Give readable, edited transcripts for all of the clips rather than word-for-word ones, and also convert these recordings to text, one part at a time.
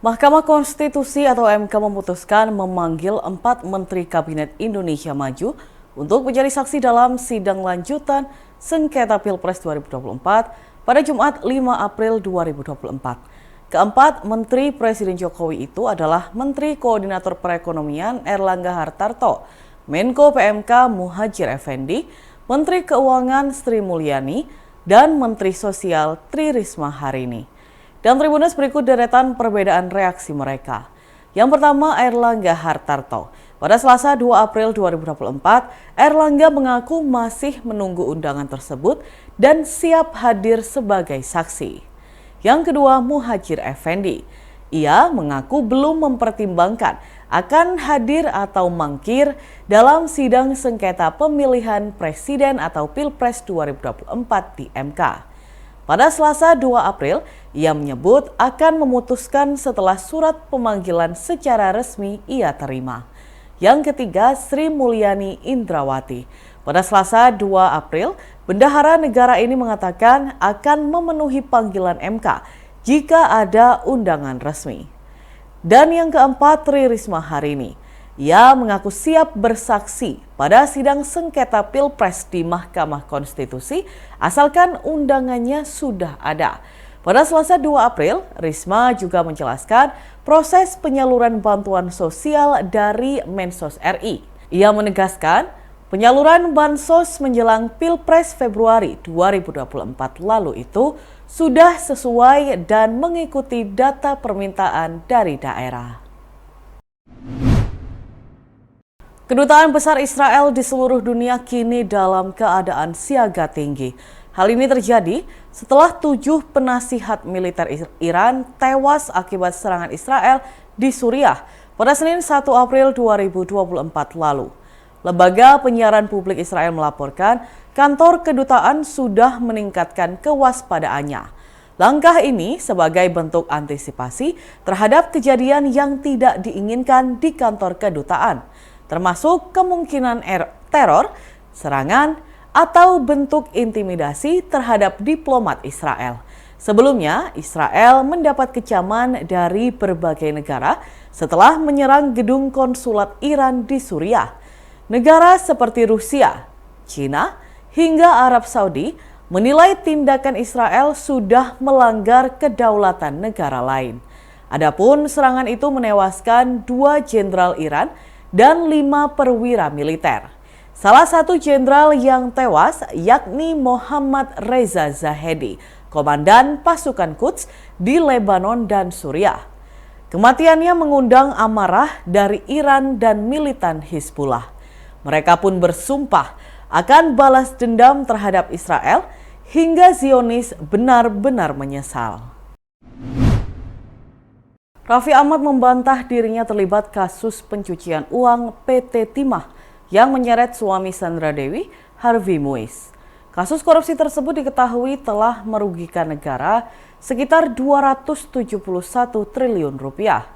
Mahkamah Konstitusi atau MK memutuskan memanggil 4 Menteri Kabinet Indonesia Maju untuk menjadi saksi dalam sidang lanjutan sengketa Pilpres 2024 pada Jumat 5 April 2024. Keempat Menteri Presiden Jokowi itu adalah Menteri Koordinator Perekonomian Erlangga Hartarto, Menko PMK Muhadjir Effendi, Menteri Keuangan Sri Mulyani, dan Menteri Sosial Tri Risma Harini. Dan Tribuners berikut deretan perbedaan reaksi mereka. Yang pertama, Erlangga Hartarto. Pada Selasa 2 April 2024, Erlangga mengaku masih menunggu undangan tersebut dan siap hadir sebagai saksi. Yang kedua, Muhadjir Effendi. Ia mengaku belum mempertimbangkan akan hadir atau mangkir dalam sidang sengketa pemilihan presiden atau Pilpres 2024 di MK. Pada Selasa 2 April, ia menyebut akan memutuskan setelah surat pemanggilan secara resmi ia terima. Yang ketiga, Sri Mulyani Indrawati. Pada Selasa 2 April, Bendahara Negara ini mengatakan akan memenuhi panggilan MK jika ada undangan resmi. Dan yang keempat, Tri Risma Harini. Ia mengaku siap bersaksi pada sidang sengketa Pilpres di Mahkamah Konstitusi asalkan undangannya sudah ada. Pada Selasa 2 April, Risma juga menjelaskan proses penyaluran bantuan sosial dari Mensos RI. Ia menegaskan penyaluran bansos menjelang Pilpres Februari 2024 lalu itu sudah sesuai dan mengikuti data permintaan dari daerah. Kedutaan Besar Israel di seluruh dunia kini dalam keadaan siaga tinggi. Hal ini terjadi setelah 7 penasihat militer Iran tewas akibat serangan Israel di Suriah pada Senin 1 April 2024 lalu. Lembaga penyiaran publik Israel melaporkan kantor kedutaan sudah meningkatkan kewaspadaannya. Langkah ini sebagai bentuk antisipasi terhadap kejadian yang tidak diinginkan di kantor kedutaan, termasuk kemungkinan teror, serangan, atau bentuk intimidasi terhadap diplomat Israel. Sebelumnya, Israel mendapat kecaman dari berbagai negara setelah menyerang gedung konsulat Iran di Suriah. Negara seperti Rusia, China, hingga Arab Saudi menilai tindakan Israel sudah melanggar kedaulatan negara lain. Adapun serangan itu menewaskan 2 jenderal Iran dan 5 perwira militer. Salah satu jenderal yang tewas yakni Mohammad Reza Zahedi, komandan pasukan Quds di Lebanon dan Suriah. Kematiannya mengundang amarah dari Iran dan militan Hizbullah. Mereka pun bersumpah akan balas dendam terhadap Israel hingga Zionis benar-benar menyesal. Raffi Ahmad membantah dirinya terlibat kasus pencucian uang PT Timah yang menyeret suami Sandra Dewi, Harvey Muiz. Kasus korupsi tersebut diketahui telah merugikan negara sekitar 271 triliun rupiah.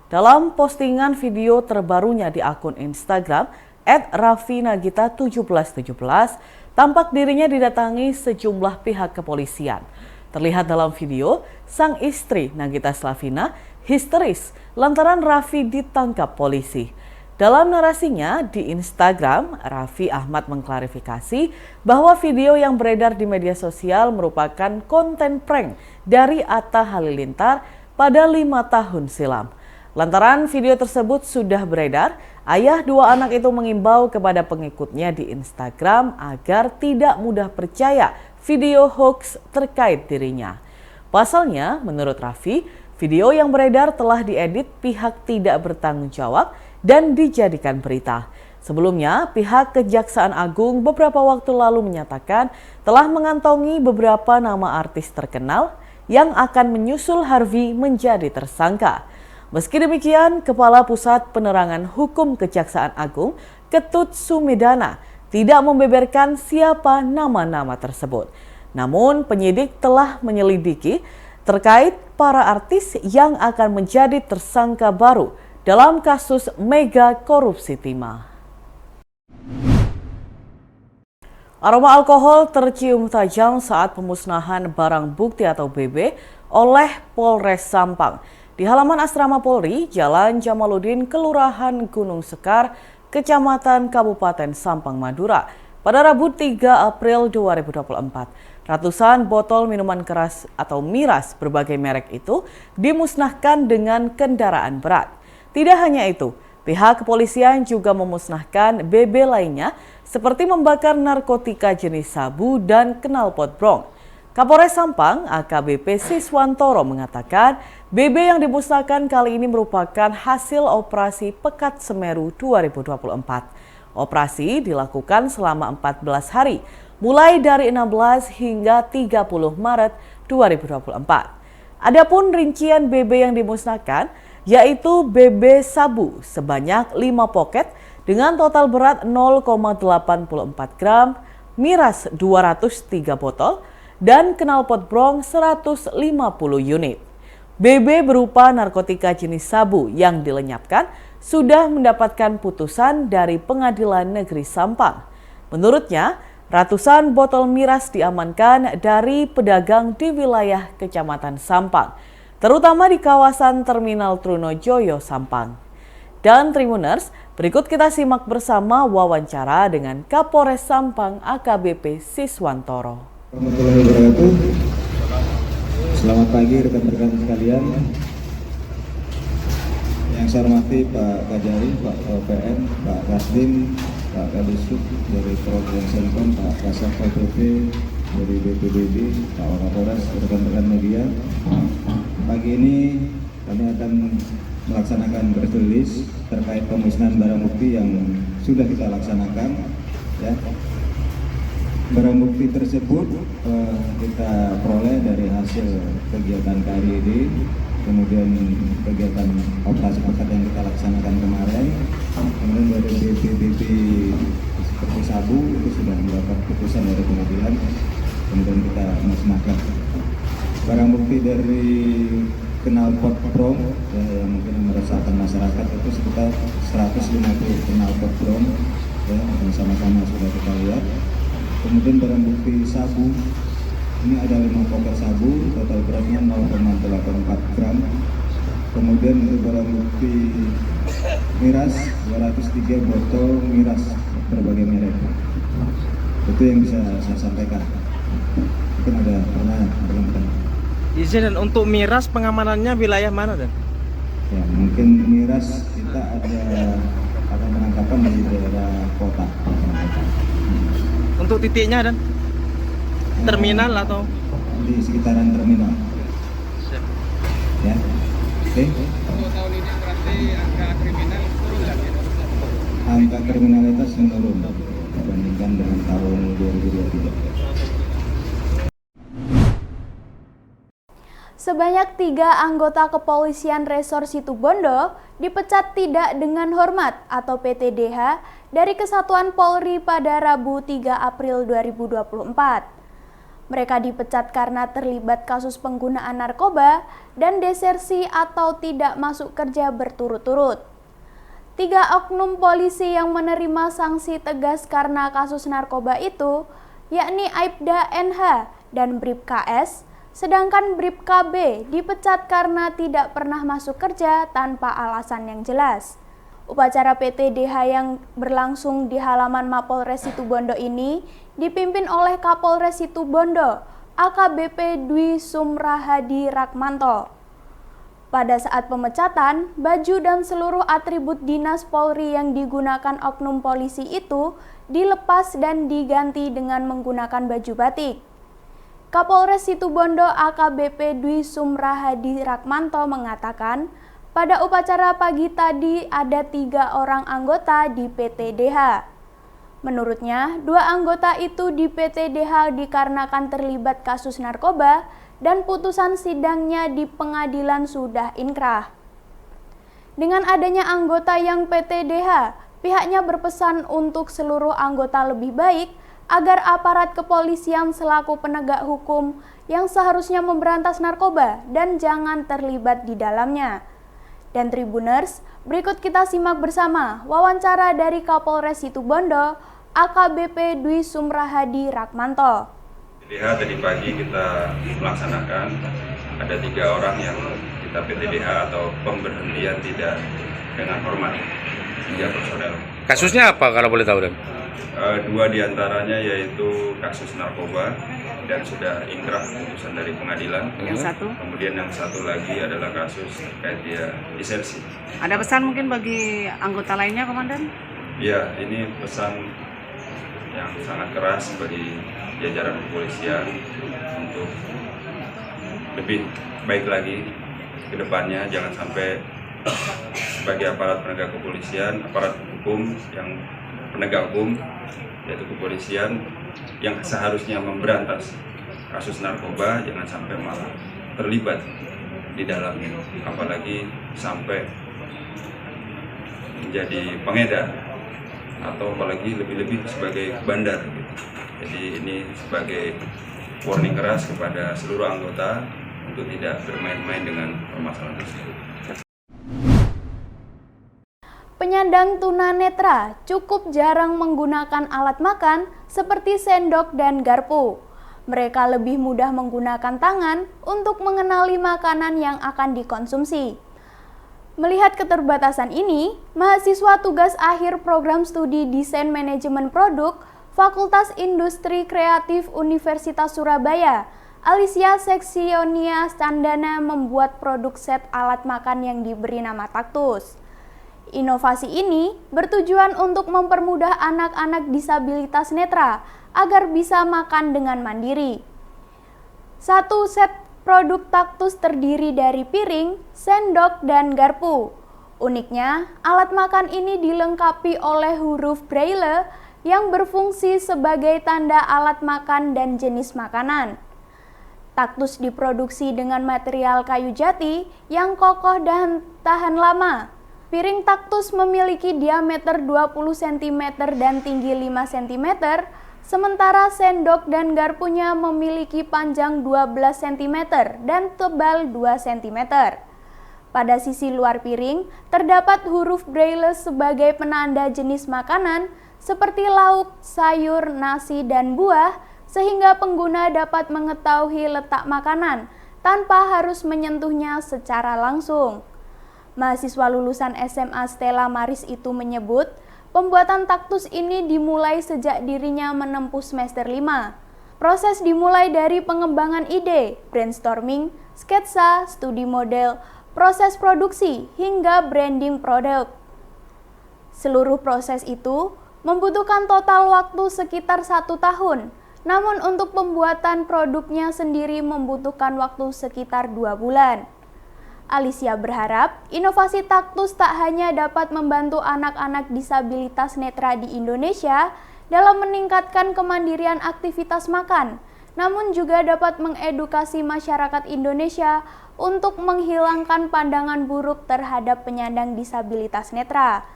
Dalam postingan video terbarunya di akun Instagram @raffinagita1717, tampak dirinya didatangi sejumlah pihak kepolisian. Terlihat dalam video, sang istri Nagita Slavina histeris lantaran Raffi ditangkap polisi. Dalam narasinya di Instagram, Raffi Ahmad mengklarifikasi bahwa video yang beredar di media sosial merupakan konten prank dari Atta Halilintar pada 5 tahun silam. Lantaran video tersebut sudah beredar, ayah 2 anak itu mengimbau kepada pengikutnya di Instagram agar tidak mudah percaya video hoax terkait dirinya. Pasalnya, menurut Raffi, video yang beredar telah diedit pihak tidak bertanggung jawab dan dijadikan berita. Sebelumnya, pihak Kejaksaan Agung beberapa waktu lalu menyatakan telah mengantongi beberapa nama artis terkenal yang akan menyusul Harvey menjadi tersangka. Meski demikian, Kepala Pusat Penerangan Hukum Kejaksaan Agung, Ketut Sumedana, tidak membeberkan siapa nama-nama tersebut. Namun, penyidik telah menyelidiki terkait para artis yang akan menjadi tersangka baru dalam kasus mega korupsi timah. Aroma alkohol tercium tajam saat pemusnahan barang bukti atau BB oleh Polres Sampang. di halaman asrama Polri, Jalan Jamaluddin, Kelurahan Gunung Sekar, Kecamatan Kabupaten Sampang, Madura, pada Rabu 3 April 2024. Ratusan botol minuman keras atau miras berbagai merek itu dimusnahkan dengan kendaraan berat. Tidak hanya itu, pihak kepolisian juga memusnahkan BB lainnya seperti membakar narkotika jenis sabu dan knalpot brong. Kapolres Sampang, AKBP Siswantoro mengatakan BB yang dimusnahkan kali ini merupakan hasil operasi Pekat Semeru 2024. Operasi dilakukan selama 14 hari, mulai dari 16 hingga 30 Maret 2024. Adapun rincian BB yang dimusnahkan, yaitu BB sabu sebanyak 5 poket dengan total berat 0,84 gram, miras 203 botol, dan knalpot brong 150 unit. BB berupa narkotika jenis sabu yang dilenyapkan sudah mendapatkan putusan dari Pengadilan Negeri Sampang. Menurutnya, ratusan botol miras diamankan dari pedagang di wilayah Kecamatan Sampang, terutama di kawasan Terminal Trunojoyo, Sampang. Dan Tribuners, berikut kita simak bersama wawancara dengan Kapolres Sampang AKBP Siswantoro. Selamat pagi rekan-rekan sekalian. Yang saya hormati Pak Kajari, Pak OPM, Pak Kasdim, Pak Kadisub dari Program Senkom, Pak Kasat PP dari BPBD, Pak Wakapolres, rekan-rekan media. Pagi ini kami akan melaksanakan press release terkait pemusnahan barang bukti yang sudah kita laksanakan. Ya. Barang bukti tersebut kita peroleh dari hasil kegiatan KRID, kemudian kegiatan operasi pekat yang kita laksanakan kemarin, kemudian dari BPBD seperti sabu itu sudah mendapat putusan dari pengadilan, kemudian kita musnahkan. Barang bukti dari knalpot brong yang mungkin meresahkan masyarakat itu sekitar 150 knalpot brong ya, yang sama-sama sudah kita lihat. Kemudian barang bukti sabu, ini ada 5 poket sabu, total beratnya 0,84 gram. Kemudian untuk barang bukti miras, 203 botol miras berbagai merek. Itu yang bisa saya sampaikan. Mungkin ada pertanyaan. Izin, dan untuk miras pengamanannya wilayah mana, Dan? Ya, mungkin miras kita ada penangkapan di daerah kota. Untuk titiknya, Dan? Terminal atau? Di sekitaran terminal. Ya, oke. Untuk tahun ini berarti angka kriminal turun lagi? Angka kriminalitas menurun dibandingkan dengan tahun 2023. Sebanyak 3 anggota kepolisian Resor Situbondo dipecat tidak dengan hormat atau PTDH dari Kesatuan Polri pada Rabu 3 April 2024. Mereka dipecat karena terlibat kasus penggunaan narkoba dan desersi atau tidak masuk kerja berturut-turut. 3 oknum polisi yang menerima sanksi tegas karena kasus narkoba itu, yakni Aibda NH dan Bribka S, sedangkan Bribka B dipecat karena tidak pernah masuk kerja tanpa alasan yang jelas. Upacara PTDH yang berlangsung di halaman Mapolres Situbondo ini dipimpin oleh Kapolres Situbondo, AKBP Dwi Sumrahadi Rakmanto. Pada saat pemecatan, baju dan seluruh atribut dinas Polri yang digunakan oknum polisi itu dilepas dan diganti dengan menggunakan baju batik. Kapolres Situbondo AKBP Dwi Sumrahadi Rakmanto mengatakan, pada upacara pagi tadi ada 3 orang anggota di PTDH. Menurutnya, 2 anggota itu di PTDH dikarenakan terlibat kasus narkoba dan putusan sidangnya di pengadilan sudah inkrah. Dengan adanya anggota yang PTDH, pihaknya berpesan untuk seluruh anggota lebih baik agar aparat kepolisian selaku penegak hukum yang seharusnya memberantas narkoba dan jangan terlibat di dalamnya. Dan Tribuners, berikut kita simak bersama wawancara dari Kapolres Situbondo, AKBP Dwi Sumrahadi Rakmanto. PTDH tadi pagi kita melaksanakan, ada 3 orang yang kita kita PTDH atau pemberhentian tidak dengan hormat 3 personel. Kasusnya apa kalau boleh tahu, Dan? 2 diantaranya yaitu kasus narkoba dan sudah inkrah putusan dari pengadilan. Yang satu? Kemudian yang satu lagi adalah kasus terkait dia disersi. Ada pesan mungkin bagi anggota lainnya, Komandan? Ya, ini pesan yang sangat keras bagi jajaran kepolisian untuk lebih baik lagi ke depannya. Jangan sampai sebagai aparat penegak kepolisian, aparat hukum yang penegak hukum, yaitu kepolisian yang seharusnya memberantas kasus narkoba, jangan sampai malah terlibat di dalamnya, apalagi sampai menjadi pengedar atau apalagi lebih-lebih sebagai bandar. Jadi ini sebagai warning keras kepada seluruh anggota untuk tidak bermain-main dengan permasalahan tersebut. Penyandang tunanetra cukup jarang menggunakan alat makan seperti sendok dan garpu. Mereka lebih mudah menggunakan tangan untuk mengenali makanan yang akan dikonsumsi. Melihat keterbatasan ini, mahasiswa tugas akhir program studi Desain Manajemen Produk Fakultas Industri Kreatif Universitas Surabaya, Alicia Seksionia Candana membuat produk set alat makan yang diberi nama Taktus. Inovasi ini bertujuan untuk mempermudah anak-anak disabilitas netra agar bisa makan dengan mandiri. Satu set produk Taktus terdiri dari piring, sendok, dan garpu. Uniknya, alat makan ini dilengkapi oleh huruf Braille yang berfungsi sebagai tanda alat makan dan jenis makanan. Taktus diproduksi dengan material kayu jati yang kokoh dan tahan lama. Piring Taktus memiliki diameter 20 cm dan tinggi 5 cm, sementara sendok dan garpunya memiliki panjang 12 cm dan tebal 2 cm. Pada sisi luar piring, terdapat huruf Braille sebagai penanda jenis makanan seperti lauk, sayur, nasi, dan buah, sehingga pengguna dapat mengetahui letak makanan tanpa harus menyentuhnya secara langsung. Mahasiswa lulusan SMA Stella Maris itu menyebut, pembuatan Taktus ini dimulai sejak dirinya menempuh semester 5. Proses dimulai dari pengembangan ide, brainstorming, sketsa, studi model, proses produksi, hingga branding produk. Seluruh proses itu membutuhkan total waktu sekitar 1 tahun, namun untuk pembuatan produknya sendiri membutuhkan waktu sekitar 2 bulan. Alicia berharap inovasi Taktus tak hanya dapat membantu anak-anak disabilitas netra di Indonesia dalam meningkatkan kemandirian aktivitas makan, namun juga dapat mengedukasi masyarakat Indonesia untuk menghilangkan pandangan buruk terhadap penyandang disabilitas netra.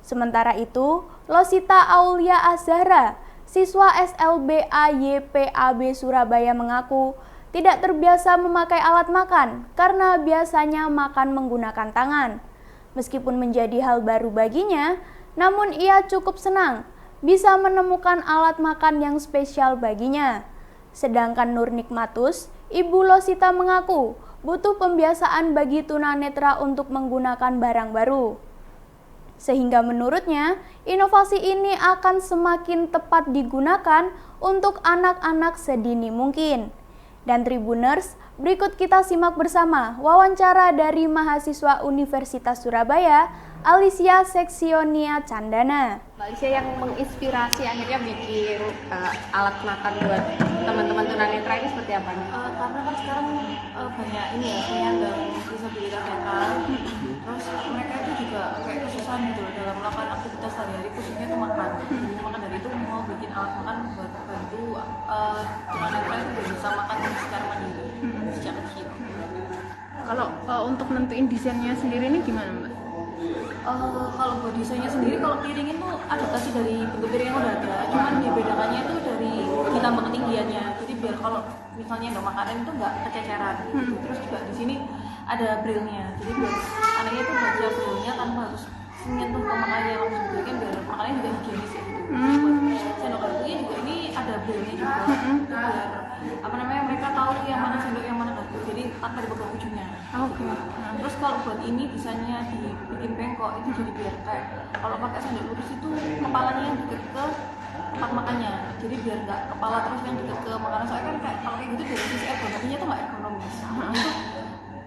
Sementara itu, Losita Aulia Azhara, siswa SLBA YPAB Surabaya mengaku tidak terbiasa memakai alat makan karena biasanya makan menggunakan tangan. Meskipun menjadi hal baru baginya, namun ia cukup senang bisa menemukan alat makan yang spesial baginya. Sedangkan Nur Nikmatus, ibu Losita mengaku butuh pembiasaan bagi tunanetra untuk menggunakan barang baru. Sehingga menurutnya, inovasi ini akan semakin tepat digunakan untuk anak-anak sedini mungkin. Dan Tribuners, berikut kita simak bersama wawancara dari mahasiswa Universitas Surabaya, Alicia Seksionia Candana. Alicia yang menginspirasi akhirnya bikin alat makan buat teman-teman tunanetra ini seperti apa nih? Karena kan sekarang banyak ini ya, penyandang disabilitas netra. Terus mereka itu juga kayak kesusahan gitu loh dalam melakukan aktivitas sehari-hari, khususnya itu makan. Maka dari itu mau bikin alat makan buat bantu tunanetra itu bisa makan secara mandiri sejak kecil. Kalau untuk nentuin desainnya sendiri ini gimana, Mbak? Kalau buat desainnya sendiri, kalau piring itu adaptasi dari bentuk piring yang udah ada, cuman dibedakannya itu dari ditambah ketinggiannya. Jadi biar kalau misalnya untuk makanan itu nggak kececeran gitu. Terus juga di sini ada braille-nya, jadi biar anaknya itu baca braille-nya tanpa harus menyentuh ke makanannya langsung, jadi kan biar makanannya juga higienis ya gitu. Buat sendok garpunya juga ini ada braille-nya juga, biar mereka tahu yang mana sendok yang mana garpu, jadi tanpa dipegang ujungnya. Oke. Nah, terus kalau buat ini bisanya dibikin bengkok itu jadi biar kayak kalau pakai sendok lurus itu kepalanya yang deket ke tempat makannya, jadi biar nggak kepala terus yang deket ke makanan, soalnya kan kayak kalau kayak gitu dari sisi ergonominya tuh nggak ergonomis.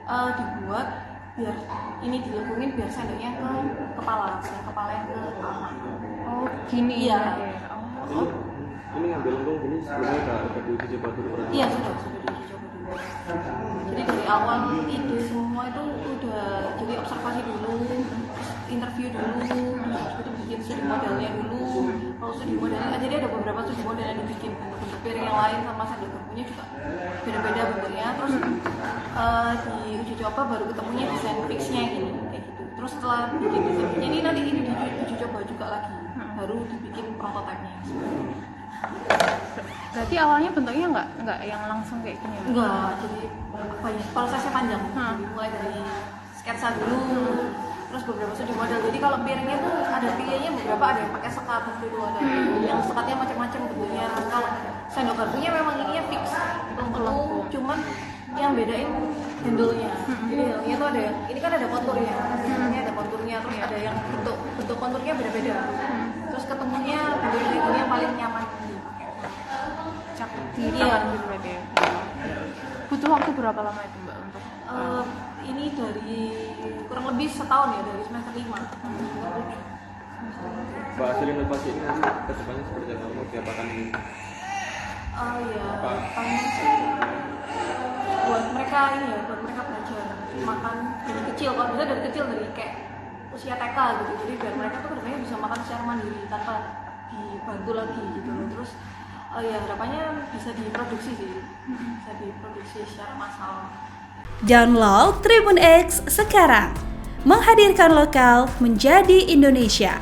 Itu dibuat biar ini dilengkungin biar sendoknya ke kepala, bukan kepala yang ke tangan. Oh, gini Iya. Oh. Ini ngambil lengkung gini sebelumnya udah diuji coba dulu. Iya sudah diuji coba dulu. Jadi dari awal ide semua itu udah jadi observasi dulu, interview dulu, itu bikin studi modelnya dulu. Kalau studi modelnya, jadi ada beberapa studi model yang dibikin bentuk-bentuk piring yang lain sama sendok garpunya juga beda-beda bentuknya. Terus di uji coba baru ketemunya desain fixnya gini kayak gitu. Terus setelah bikin desain fixnya ini nanti ini diuji coba juga lagi, baru dibikin prototipenya. Berarti awalnya bentuknya nggak yang langsung kayak gini? Enggak, jadi banyak prosesnya panjang. Jadi mulai dari sketsa dulu, terus beberapa studi model. Jadi kalau piringnya tuh ada pilihnya beberapa, ada yang pakai sekat dulu, ada yang sekatnya macam-macam bentuknya. Kalau sendok garpunya memang ininya fix, lengkung, cuman yang bedain handle-nya. Jadi handle-nya tuh ada yang, ini kan ada konturnya, ini ada konturnya, terus ada yang bentuk konturnya beda-beda. Terus ketemunya bentuk ini yang paling nyaman. Di tangan gitu berarti ya. Butuh waktu berapa lama itu Mbak untuk? Ini dari kurang lebih setahun ya, dari semester 5. Mbak, hasil inovasi ini nanti kedepannya seperti apa? Mau diapakan ini? Ya, paling sih buat mereka ini ya, buat mereka belajar makan dari kecil. Kalau bisa dari kecil, dari kayak usia TK gitu. Jadi biar mereka tuh kedepannya bisa makan secara mandiri tanpa dibantu lagi gitu loh. Terus ya harapannya bisa diproduksi sih, bisa diproduksi secara massal. Download Tribun X sekarang, menghadirkan lokal menjadi Indonesia.